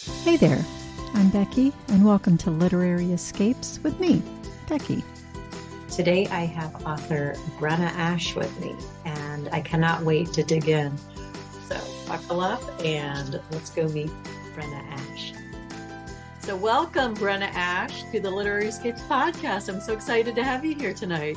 Hey there, I'm Becky, and welcome to Literary Escapes with me, Becky. Today I have author Brenna Ash with me, and I cannot wait to dig in. So buckle up and let's go meet Brenna Ash. So welcome, Brenna Ash, to the Literary Escapes podcast. I'm so excited to have you here tonight.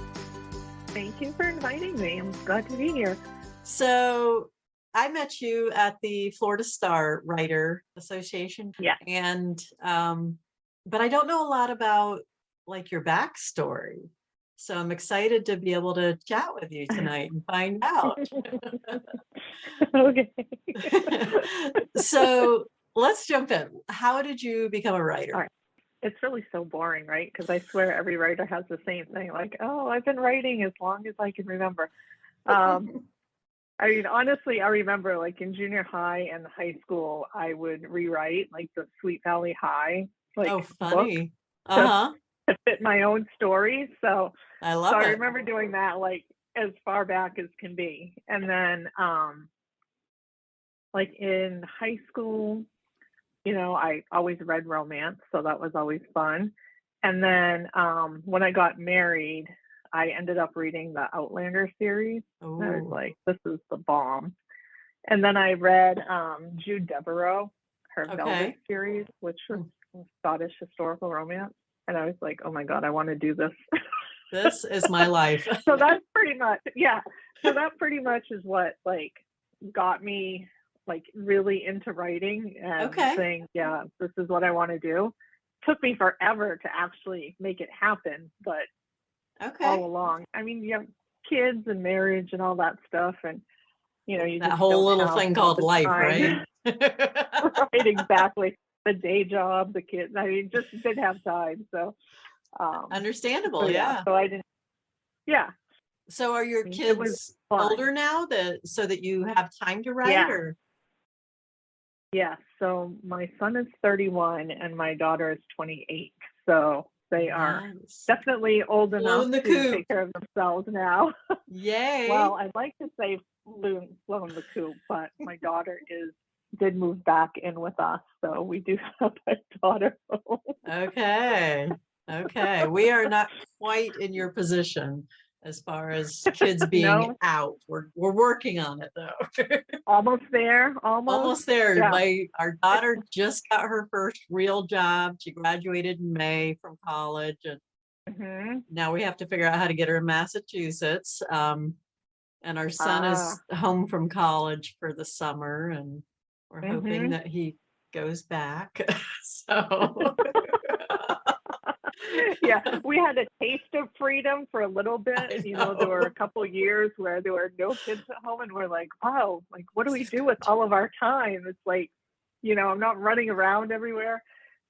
Thank you for inviting me. I'm glad to be here. So I met you at the Florida Star Writer Association. Yeah. And, but I don't know a lot about like your backstory. So I'm excited to be able to chat with you tonight and find out. Okay. So let's jump in. How did you become a writer? All right. It's really so boring, right? Because I swear every writer has the same thing. Like, oh, I've been writing as long as I can remember. I mean, honestly, I remember like in junior high and high school, I would rewrite like the Sweet Valley High, like funny. To fit my own story. So I love it. I remember doing that like as far back as can be. And then like in high school, you know, I always read romance, so that was always fun. And then when I got married, I ended up reading the Outlander series. And I was like, this is the bomb. And then I read Jude Devereaux, her Velvet series, which was Scottish historical romance. And I was like, oh my God, I want to do this. This is my life. So that's pretty much, So that pretty much is what like got me like really into writing and saying, yeah, this is what I want to do. Took me forever to actually make it happen, but all along. I mean, you have kids and marriage and all that stuff, and you know, you that just whole little thing called life, right? Right, exactly. The day job, the kids. I mean, just didn't have time. So understandable, So I didn't. Yeah. So are your kids older now so that you have time to write? Or? Yeah. So my son is 31 and my daughter is 28. So they are definitely old enough to take care of themselves now. Yay. Well, I'd like to say flown the coop, but my daughter did move back in with us. So we do have a daughter. Okay. We are not quite in your position as far as kids being out. We're working on it though. Almost there. Yeah. Our daughter just got her first real job. She graduated in May from college, and now we have to figure out how to get her in Massachusetts. And our son is home from college for the summer, and we're hoping that he goes back. So yeah, we had a taste of freedom for a little bit. You know, there were a couple of years where there were no kids at home, and we're like, wow, like what do we do with all of our time? It's like, you know, I'm not running around everywhere.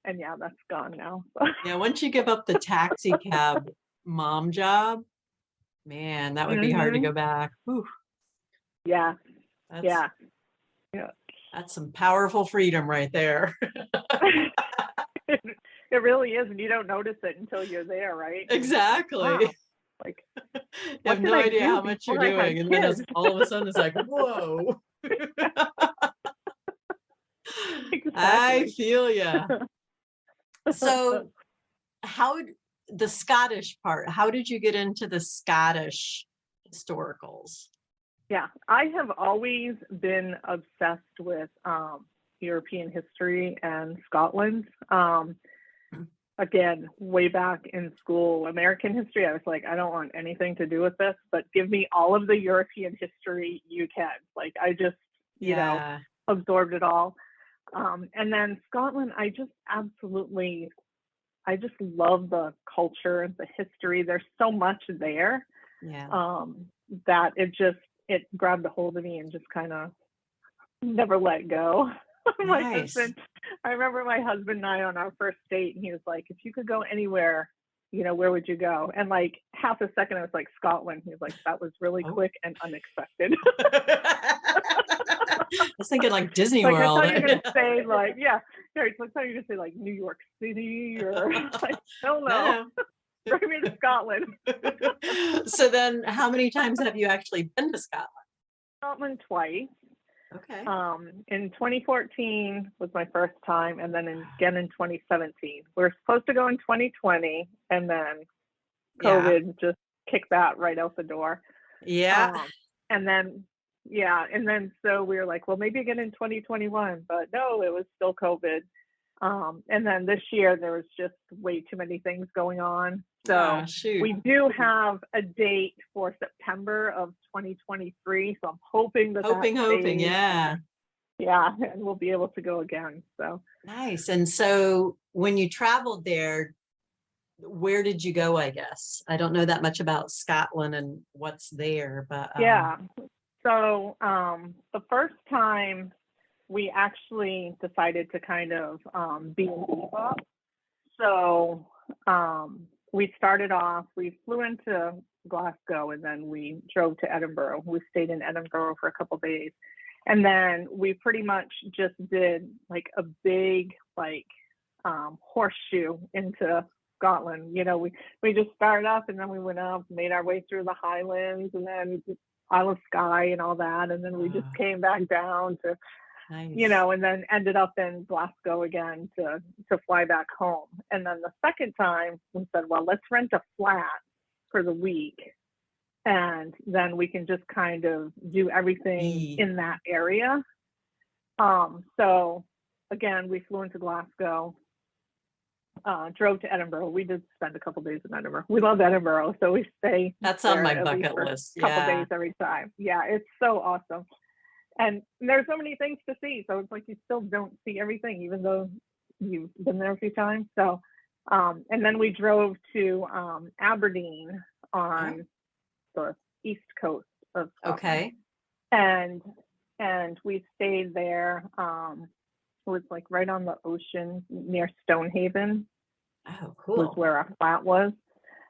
And yeah, that's gone now. Yeah, once you give up the taxi cab mom job, man, that would be hard to go back. Whew. Yeah. That's some powerful freedom right there. It really is, and you don't notice it until you're there, right? Exactly. Wow. Like, you have no idea how much you're doing, and then all of a sudden it's like, whoa. Exactly. I feel ya. So, the Scottish part? How did you get into the Scottish historicals? Yeah, I have always been obsessed with European history and Scotland. Again, way back in school, American history, I was like, I don't want anything to do with this, but give me all of the European history you can. Like, I just, you know, absorbed it all. And then Scotland, I just love the culture and the history. There's so much there that it grabbed a hold of me and just kind of never let go. My husband, I remember my husband and I on our first date, and he was like, if you could go anywhere, you know, where would you go? And like half a second, I was like, Scotland. He was like, that was really quick and unexpected. I was thinking like Disney World. I thought you were going to say like, I thought you were going to say like New York City or like, hell no. Bring me to Scotland. So then how many times have you actually been to Scotland? Scotland twice. Okay. In 2014 was my first time, and then again in 2017. We were supposed to go in 2020, and then COVID just kicked that right out the door. Yeah. And then so we were like, well, maybe again in 2021, but no, it was still COVID. And then this year there was just way too many things going on. So we do have a date for September of 2023. So I'm hoping hoping, yeah. Yeah, and we'll be able to go again. So nice. And so when you traveled there, where did you go, I guess? I don't know that much about Scotland and what's there, but yeah. So the first time we actually decided to kind of be in Europe. So we started off, we flew into Glasgow and then we drove to Edinburgh. We stayed in Edinburgh for a couple of days. And then we pretty much just did like a big horseshoe into Scotland. You know, we just started up and then we went up, made our way through the Highlands and then Isle of Skye and all that. And then we just came back down to, you know, and then ended up in Glasgow again to fly back home. And then the second time we said, well, let's rent a flat for the week. And then we can just kind of do everything in that area. So again, we flew into Glasgow, drove to Edinburgh. We did spend a couple days in Edinburgh. We love Edinburgh, so we stay. That's on my bucket list. A couple days every time. Yeah, it's so awesome. And there's so many things to see. So it's like you still don't see everything, even though you've been there a few times. So, and then we drove to Aberdeen on the east coast of Scotland. Okay. And we stayed there. It was like right on the ocean near Stonehaven. Oh, cool. Was where our flat was.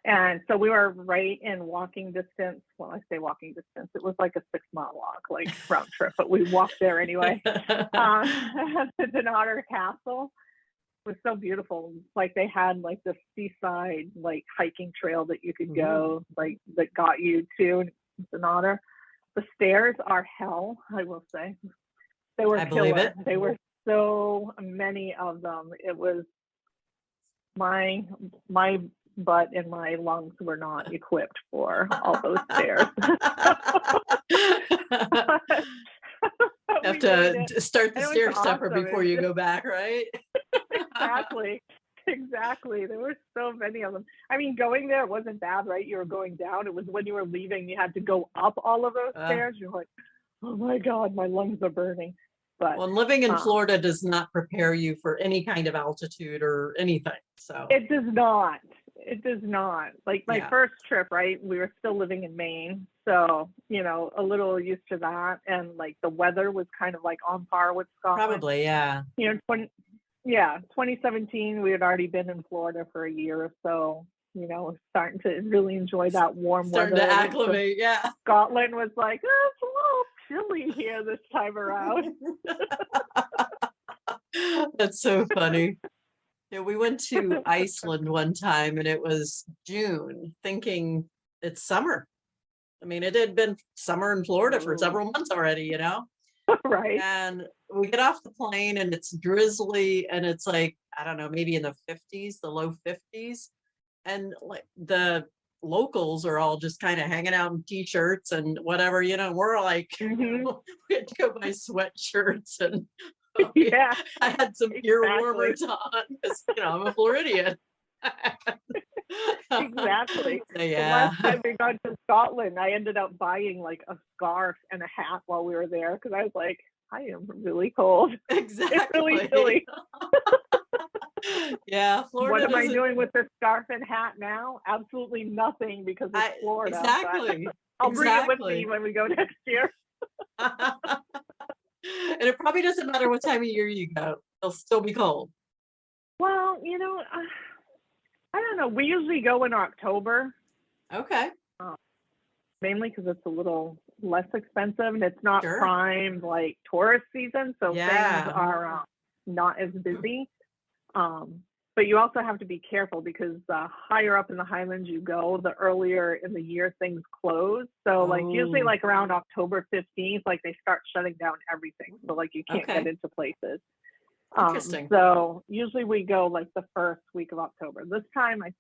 And so we were right in walking distance. Well, I say walking distance. It was like a 6-mile walk, like round trip, but we walked there anyway. The Dunnottar Castle was so beautiful. Like they had like the seaside, like hiking trail that you could go, like that got you to Dunnottar. The stairs are hell, I will say. They were killer. They were so many of them. It was my butt and my lungs were not equipped for all those stairs. Have to start the stair stepper before you go back, right? Exactly. There were so many of them. I mean, going there wasn't bad, right? You were going down. It was when you were leaving, you had to go up all of those stairs. You're like, oh my God, my lungs are burning. But living in Florida does not prepare you for any kind of altitude or anything. So it does not. It does not. Like my first trip, right? We were still living in Maine. So, you know, a little used to that. And like the weather was kind of like on par with Scotland. Probably, yeah. You know, 2017, we had already been in Florida for a year or so, you know, starting to really enjoy that warm weather. Starting to acclimate, yeah. Scotland was like, oh, it's a little chilly here this time around. That's so funny. Yeah, we went to Iceland one time and it was June, thinking it's summer. I mean, it had been summer in Florida for several months already, you know? Right. And we get off the plane and it's drizzly and it's like, I don't know, maybe in the 50s, the low 50s. And like the locals are all just kind of hanging out in t-shirts and whatever, you know, we're like, we had to go buy sweatshirts and I had some ear warmers on because, you know, I'm a Floridian. Exactly. So, the last time we got to Scotland, I ended up buying like a scarf and a hat while we were there because I was like, I am really cold. Exactly. It's really chilly. Yeah, Florida. What am I doing with this scarf and hat now? Absolutely nothing because it's Florida. Exactly. I'll bring it with me when we go next year. And it probably doesn't matter what time of year you go. It'll still be cold. Well, you know, I don't know. We usually go in October. Okay. Mainly because it's a little less expensive and it's not prime like tourist season. So things are not as busy. but you also have to be careful because the higher up in the Highlands you go, the earlier in the year things close. So like usually like around October 15th, like they start shutting down everything. So like you can't get into places. Interesting. So usually we go like the first week of October. This time I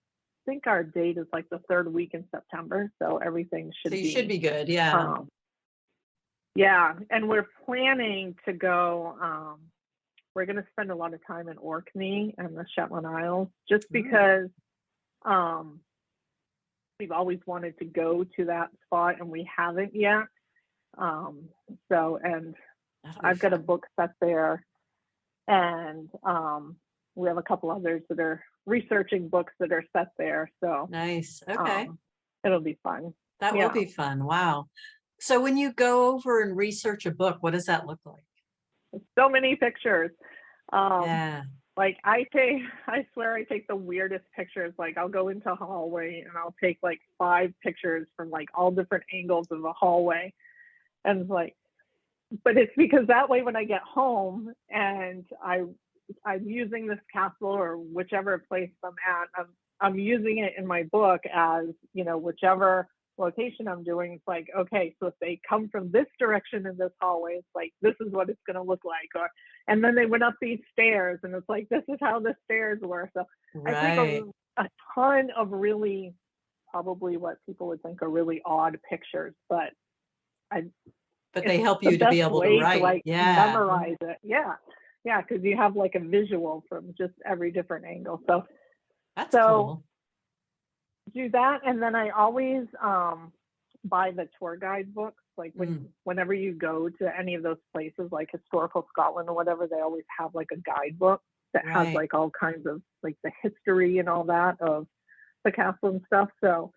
think our date is like the third week in September. So everything should be good. Yeah. Yeah. And we're planning to go, we're going to spend a lot of time in Orkney and the Shetland Isles just because we've always wanted to go to that spot and we haven't yet. And I've got a book set there, and we have a couple others that are researching books that are set there. So nice. Okay. It'll be fun. That will be fun. Wow. So when you go over and research a book, what does that look like? So many pictures. Like I swear I take the weirdest pictures. Like I'll go into a hallway and I'll take like 5 pictures from like all different angles of the hallway. And it's like, but it's because that way when I get home and I'm using this castle or whichever place I'm at, I'm using it in my book as, you know, whichever location I'm doing. It's like, okay, so if they come from this direction in this hallway, it's like, this is what it's going to look like. And then they went up these stairs and it's like, this is how the stairs were. So I take a ton of really, probably what people would think are really odd pictures, but they help you to be able to write. Memorize it. Yeah, because you have like a visual from just every different angle. So that's cool. Do that, and then I always buy the tour guide books. Like whenever you go to any of those places, like historical Scotland or whatever, they always have like a guidebook that has like all kinds of like the history and all that of the castle and stuff. So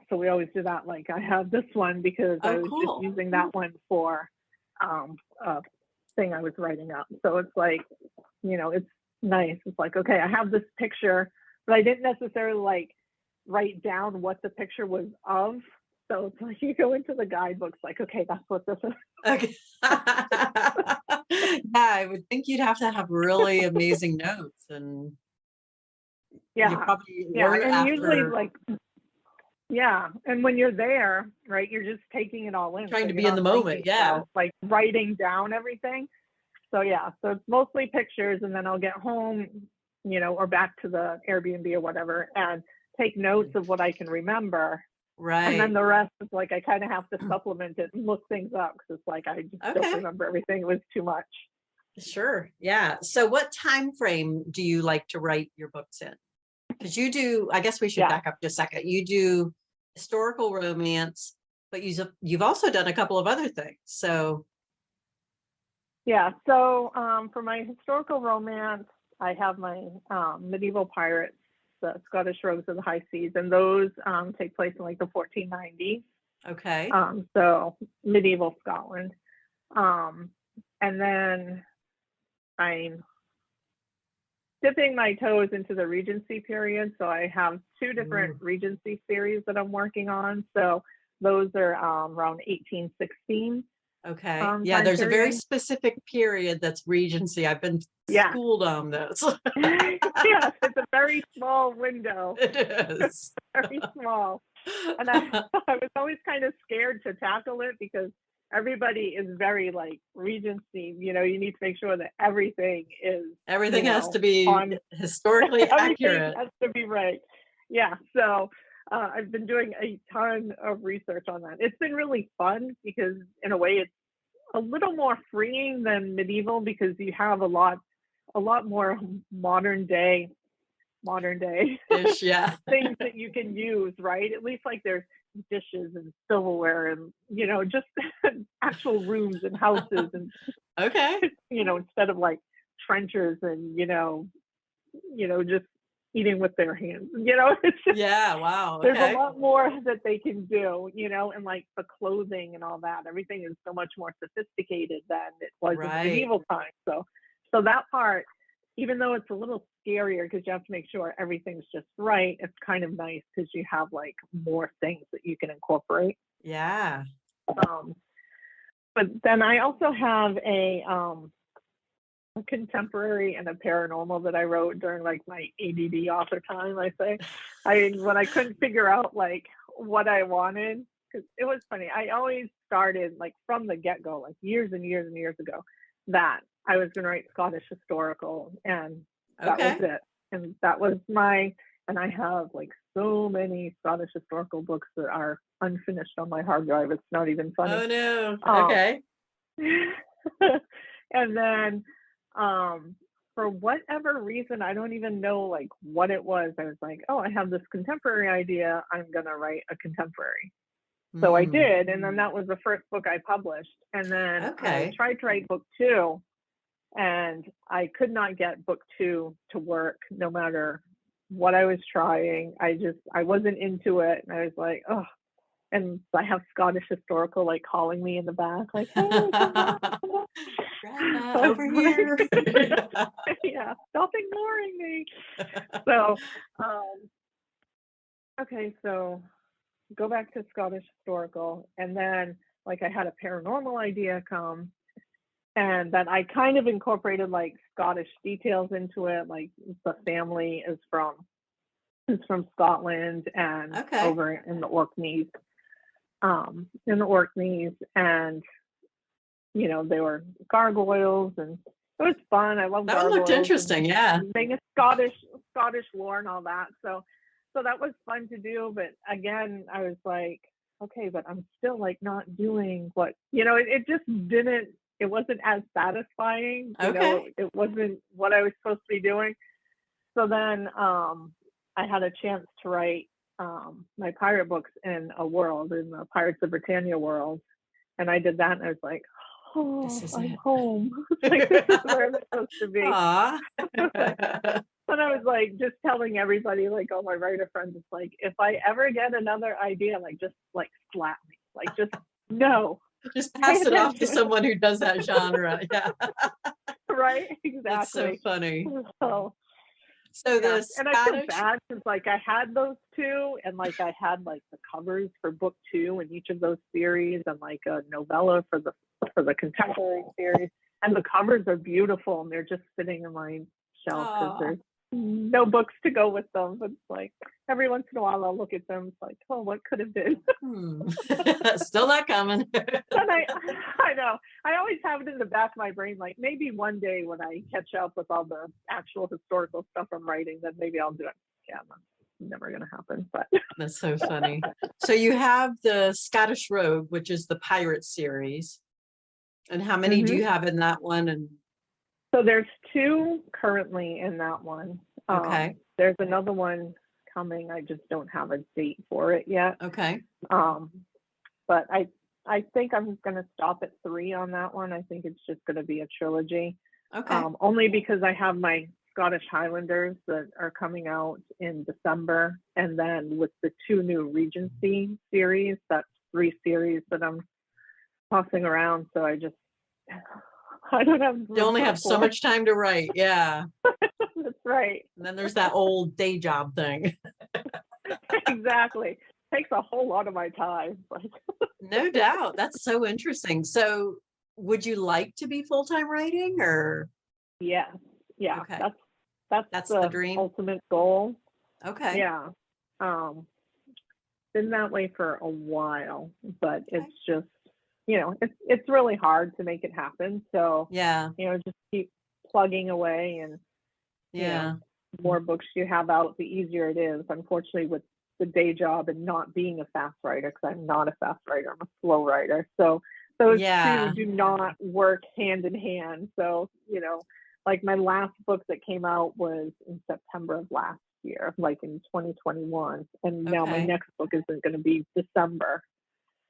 so we always do that. Like I have this one because I was just using that one for a thing I was writing up. So it's like, you know, it's nice. It's like, okay, I have this picture, but I didn't necessarily like write down what the picture was of. So it's like you go into the guidebooks, like, okay, that's what this is. Okay. I would think you'd have to have really amazing notes, and you probably and usually like and when you're there, right, you're just taking it all in, trying to be in the moment, like writing down everything. So so it's mostly pictures, and then I'll get home, you know, or back to the Airbnb or whatever, and take notes of what I can remember. Right. And then the rest is like I kind of have to supplement it and look things up because it's like I just don't remember everything. It was too much. Sure. Yeah. So what time frame do you like to write your books in? Because you do, I guess we should back up just a second. You do historical romance, but you've also done a couple of other things. So so for my historical romance, I have my medieval pirates, the Scottish Rogues of the High Seas, and those take place in like the 1490s. Okay. So medieval Scotland. And then I'm dipping my toes into the Regency period. So I have 2 different Regency series that I'm working on. So those are around 1816. Okay. There's a very specific period that's Regency. I've been schooled on this. Yes, it's a very small window. It is. Very small. And I was always kind of scared to tackle it because everybody is very like Regency, you know, you need to make sure that everything has to be historically accurate. Everything has to be right. So I've been doing a ton of research on that. It's been really fun because in a way it's a little more freeing than medieval because you have a lot more modern day things that you can use, right? At least like there's dishes and silverware and, you know, just actual rooms and houses and you know, instead of like trenchers and, you know, just eating with their hands, you know, it's just, there's a lot more that they can do, you know, and like the clothing and all that, everything is so much more sophisticated than it was in medieval times. So that part, even though it's a little scarier because you have to make sure everything's just right, it's kind of nice because you have like more things that you can incorporate. But then I also have a a contemporary and a paranormal that I wrote during like my ADD author time. I say, when I couldn't figure out like what I wanted, because it was funny. I always started like from the get go, like years and years and years ago, that I was going to write Scottish historical, and that was it. And that was and I have like so many Scottish historical books that are unfinished on my hard drive. It's not even funny. Oh no. Okay. And then for whatever reason, I don't even know like what it was. I was like, oh, I have this contemporary idea. I'm going to write a contemporary. So I did. And then that was the first book I published. And then I tried to write book 2, and I could not get book 2 to work no matter what I was trying. I wasn't into it. And I was like, oh, and I have Scottish historical like calling me in the back, like, hey, Brenna, over here. Yeah, stop ignoring me. So, okay, so go back to Scottish historical, and then like I had a paranormal idea come, and then I kind of incorporated like Scottish details into it, like the family is from Scotland and over in the Orkneys. And you know, they were gargoyles, and it was fun. I love gargoyles. That looked interesting, yeah. Being a Scottish lore and all that. So that was fun to do. But again, I was like, okay, but I'm still like not doing what, you know, it just didn't, it wasn't as satisfying. You know, it wasn't what I was supposed to be doing. So then I had a chance to write my pirate books in the Pirates of Britannia world. And I did that, and I was like, oh, I'm home. Like, this is where I'm supposed to be. And I was like, just telling everybody, like all my writer friends, it's like, if I ever get another idea, like just like slap me, like just no. Just pass it off to someone who does that genre. Yeah. Right. Exactly. That's so funny. So the Scottish... And I feel bad because like I had those 2, and like I had like the covers for book 2 in each of those series, and like a novella for the contemporary series, and the covers are beautiful, and they're just sitting in my shelf because there's no books to go with them. But it's like every once in a while I'll look at them. It's like, oh, what could have been? Still not coming. And I know. I always have it in the back of my brain, like maybe one day when I catch up with all the actual historical stuff I'm writing, then maybe I'll do it. Yeah, that's never going to happen. But that's so funny. So you have the Scottish Rogue, which is the pirate series. And how many do you have in that one? And so there's 2 currently in that one. There's another one coming. I just don't have a date for it yet. But I think I'm going to stop at 3 on that one. I think it's just going to be a trilogy. Only because I have my Scottish Highlanders that are coming out in December. And then with the 2 new Regency series, that's 3 series that I'm tossing around. So I don't have. You only have so much time to write. Yeah. That's right. And then there's that old day job thing. Exactly. Takes a whole lot of my time. No doubt. That's so interesting. So would you like to be full-time writing, or? Yeah. That's the dream, ultimate goal. Yeah. Been that way for a while, but it's just, you know, it's really hard to make it happen. So you know, just keep plugging away, and you know, the more books you have out, the easier it is. Unfortunately, with the day job and not being a fast writer, because I'm not a fast writer, I'm a slow writer. So those 2 do not work hand in hand. So, you know, like my last book that came out was in September of last year, like in 2021. And now my next book isn't going to be December.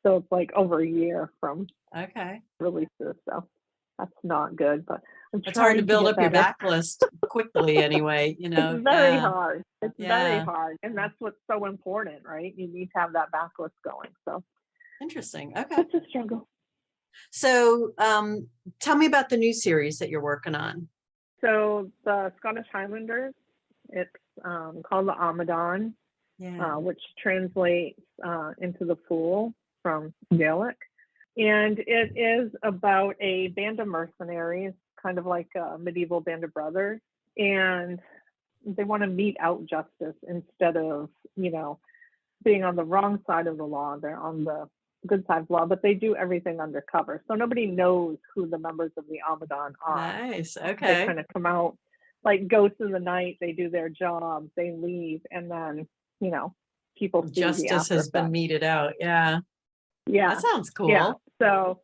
So it's like over a year from releases. So that's not good, but it's hard to build up your backlist quickly anyway, you know. It's very hard. It's very hard. And that's what's so important, right? You need to have that backlist going. So interesting. Okay. It's a struggle. So tell me about the new series that you're working on. So the Scottish Highlanders, it's called the Abaddon, which translates into the Fool from Gaelic. And it is about a band of mercenaries kind of like a medieval Band of Brothers, and they want to mete out justice instead of, being on the wrong side of the law. They're on the good side of the law, but they do everything undercover. So nobody knows who the members of the Abaddon are. Nice. They Okay. kind of come out like ghosts in the night. They do their job, they leave, and then, people see the Justice has been after effects. meted out. Yeah. Yeah. That sounds cool. Yeah. So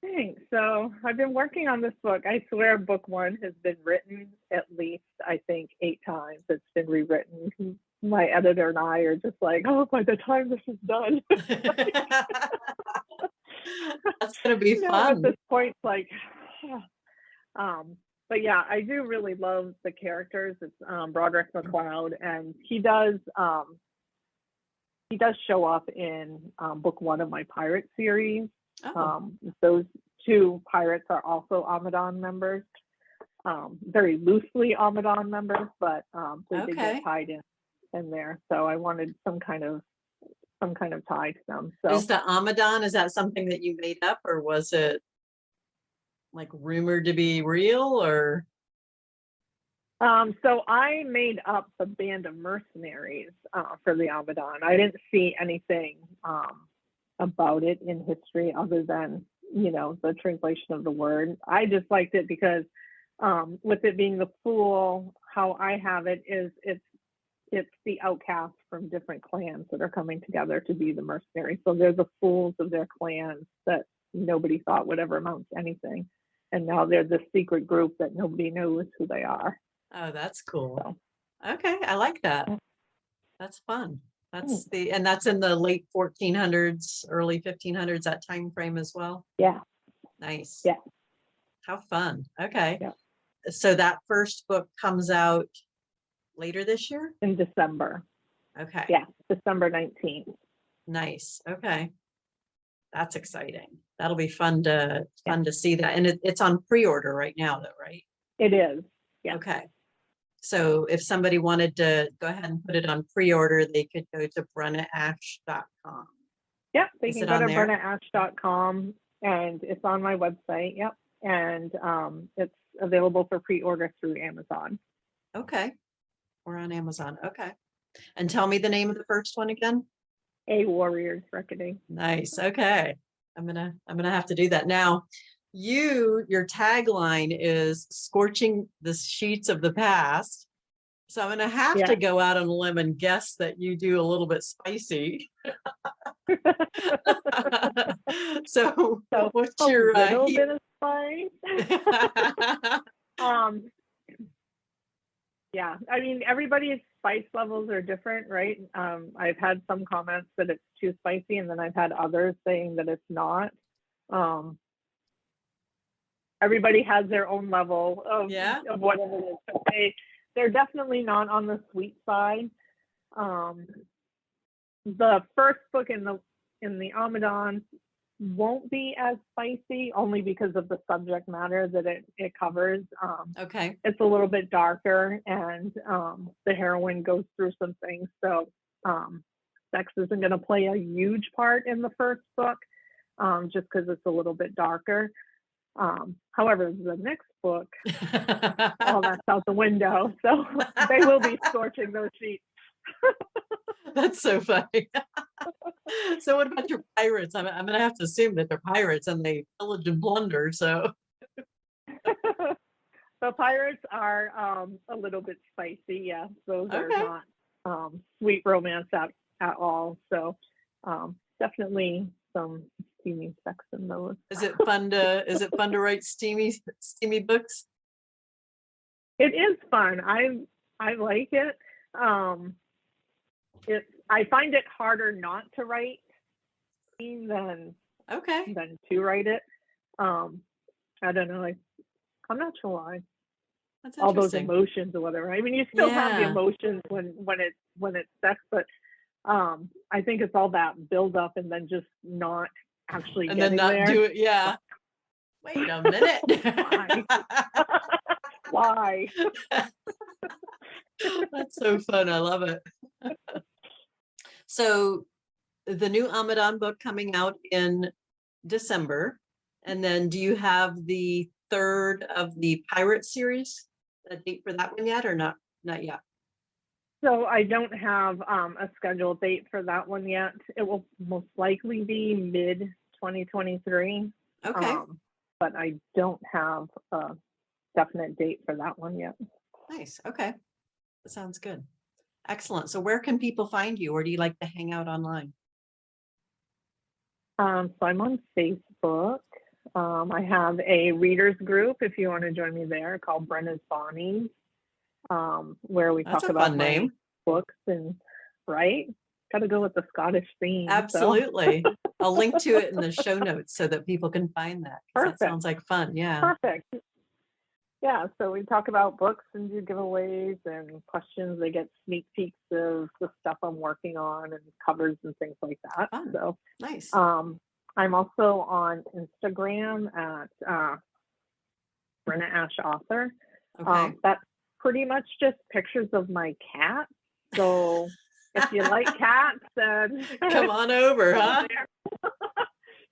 thanks. So I've been working on this book. I swear book one has been written at least, I think, 8 times. It's been rewritten. My editor and I are just like, oh, by the time this is done. That's going to be fun. At this point, it's like, but yeah, I do really love the characters. It's Broderick McLeod, and he does show up in book one of my pirate series. Oh. Those 2 pirates are also Abaddon members, very loosely Abaddon members, but they did get tied in there. So I wanted some kind of tie to them. So is the Abaddon, is that something that you made up, or was it like rumored to be real, or? So I made up the band of mercenaries for the Abaddon. I didn't see anything about it in history other than, the translation of the word. I just liked it because with it being the fool, how I have it is it's the outcasts from different clans that are coming together to be the mercenaries. So they're the fools of their clans that nobody thought would ever amount to anything. And now they're this secret group that nobody knows who they are. Oh, that's cool. So, okay, I like that. That's fun. That's that's in the late 1400s, early 1500s, that time frame as well. Yeah. Nice. Yeah. How fun. Okay. Yeah. So that first book comes out later this year? In December. Okay. Yeah, December 19th. Nice. Okay. That's exciting. That'll be fun to see that. And it's on pre-order right now though, right? It is. Yeah. Okay. So if somebody wanted to go ahead and put it on pre-order, they could go to brennaash.com. Yep, they can go to brennaash.com, and it's on my website. Yep. And it's available for pre-order through Amazon. Okay. We're on Amazon. Okay. And tell me the name of the first one again. A Warrior's Reckoning. Nice. Okay. I'm gonna have to do that. Now, your tagline is scorching the sheets of the past. So I'm gonna have to go out on a limb and guess that you do a little bit spicy. so what's your little bit of spice? Yeah, I mean, everybody's spice levels are different, right? I've had some comments that it's too spicy, and then I've had others saying that it's not. Everybody has their own level of whatever it is. But they're definitely not on the sweet side. The first book in the Abaddon won't be as spicy, only because of the subject matter that it covers. Okay. It's a little bit darker, and the heroine goes through some things. So sex isn't going to play a huge part in the first book, just because it's a little bit darker. However, the next book, all that's out the window. So they will be scorching those sheets. That's so funny. So what about your pirates? I'm going to have to assume that they're pirates and they pillage and plunder. So the pirates are a little bit spicy. Yeah, those are not sweet romance at all. So definitely some steamy sex in those. Is it fun to write steamy books? It is fun. I like it. I find it harder not to write than to write it. I don't know. I'm not sure why. That's all those emotions or whatever. I mean, you still have the emotions when it's sex, but I think it's all that build up and then just not actually and then not there. do it. Yeah. Wait a minute. Why? That's so fun. I love it. So the new Abaddon book coming out in December. And then do you have the third of the Pirate series? A date for that one yet or not? Not yet. So I don't have a scheduled date for that one yet. It will most likely be mid 2023. Okay. But I don't have a definite date for that one yet. Nice. Okay. That sounds good. Excellent. So where can people find you, or do you like to hang out online? So I'm on Facebook. I have a readers group if you want to join me there called Brenna's Bonnie, where we That's talk a about fun my name. books and right. Got to go with the Scottish theme. Absolutely. So. I'll link to it in the show notes so that people can find that. Perfect. That sounds like fun. Yeah. Perfect. Yeah, so we talk about books and do giveaways and questions. They get sneak peeks of the stuff I'm working on and covers and things like that. Fun. So nice. I'm also on Instagram at Brenna Ash Author. Okay. That's pretty much just pictures of my cat. So if you like cats, then come on over, huh?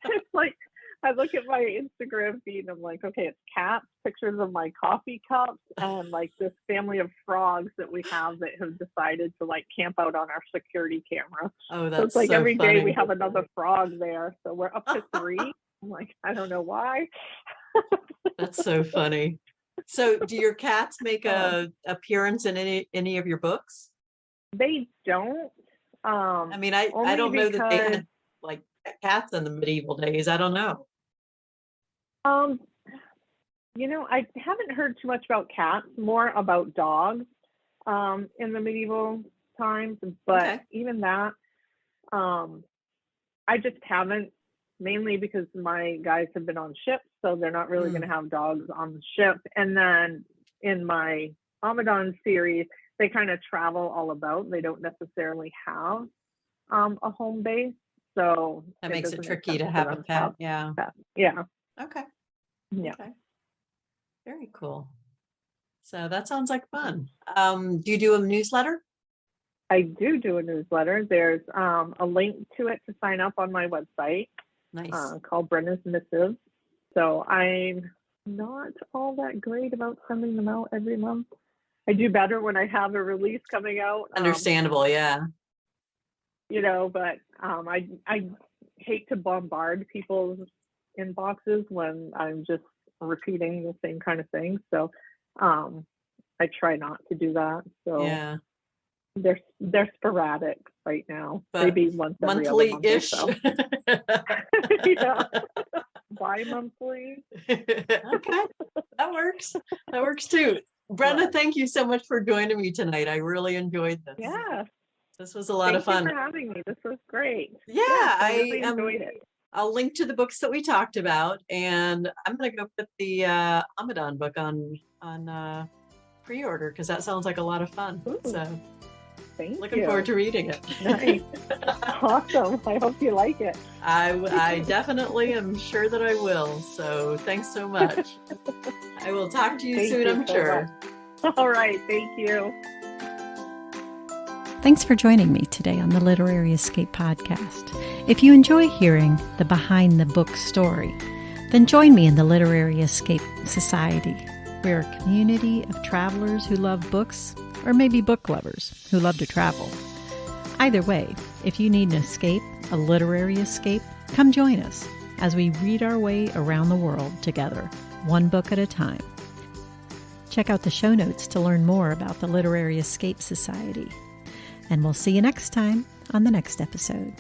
It's like I look at my Instagram feed and I'm like, okay, it's cats, pictures of my coffee cups, and like this family of frogs that we have that have decided to like camp out on our security camera. Oh, that's so it's like so every funny. day we have another frog there. So we're up to 3. I'm like, I don't know why. That's so funny. So do your cats make a appearance in any of your books? They don't. I mean, I don't know that they had like cats in the medieval days. I don't know. You know, I haven't heard too much about cats, more about dogs in the medieval times, but Okay. even that, I just haven't, mainly because my guys have been on ships, so they're not really going to have dogs on the ship. And then in my Abaddon series, they kind of travel all about. They don't necessarily have a home base. So that makes it tricky to have a pet. Yeah. Yeah. Okay. Yeah. Okay. Very cool. So that sounds like fun. Do you do a newsletter? I do a newsletter. There's a link to it to sign up on my website. Nice. Called Brenna's Missives. So I'm not all that great about sending them out every month. I do better when I have a release coming out. Understandable, yeah. You know, but I hate to bombard people's inboxes when I'm just repeating the same kind of thing. So I try not to do that. So yeah, they're sporadic right now. But maybe once every other month or so. Yeah. Bi-monthly. Okay, that works. That works too. Brenna, thank you so much for joining me tonight. I really enjoyed this. Yeah. This was a lot of fun. Thank you for having me. This was great. Yeah, I really enjoyed it. I'll link to the books that we talked about, and I'm going to go put the Abaddon book on pre-order because that sounds like a lot of fun. Ooh. So Thank looking you. forward to reading it. Nice. Awesome. I hope you like it. I definitely am sure that I will. So thanks so much. I will talk to you soon, I'm sure. All right. Thank you. Thanks for joining me today on the Literary Escape podcast. If you enjoy hearing the behind the book story, then join me in the Literary Escape Society. We're a community of travelers who love books, or maybe book lovers who love to travel. Either way, if you need an escape, a literary escape, come join us as we read our way around the world together, one book at a time. Check out the show notes to learn more about the Literary Escape Society. And we'll see you next time on the next episode.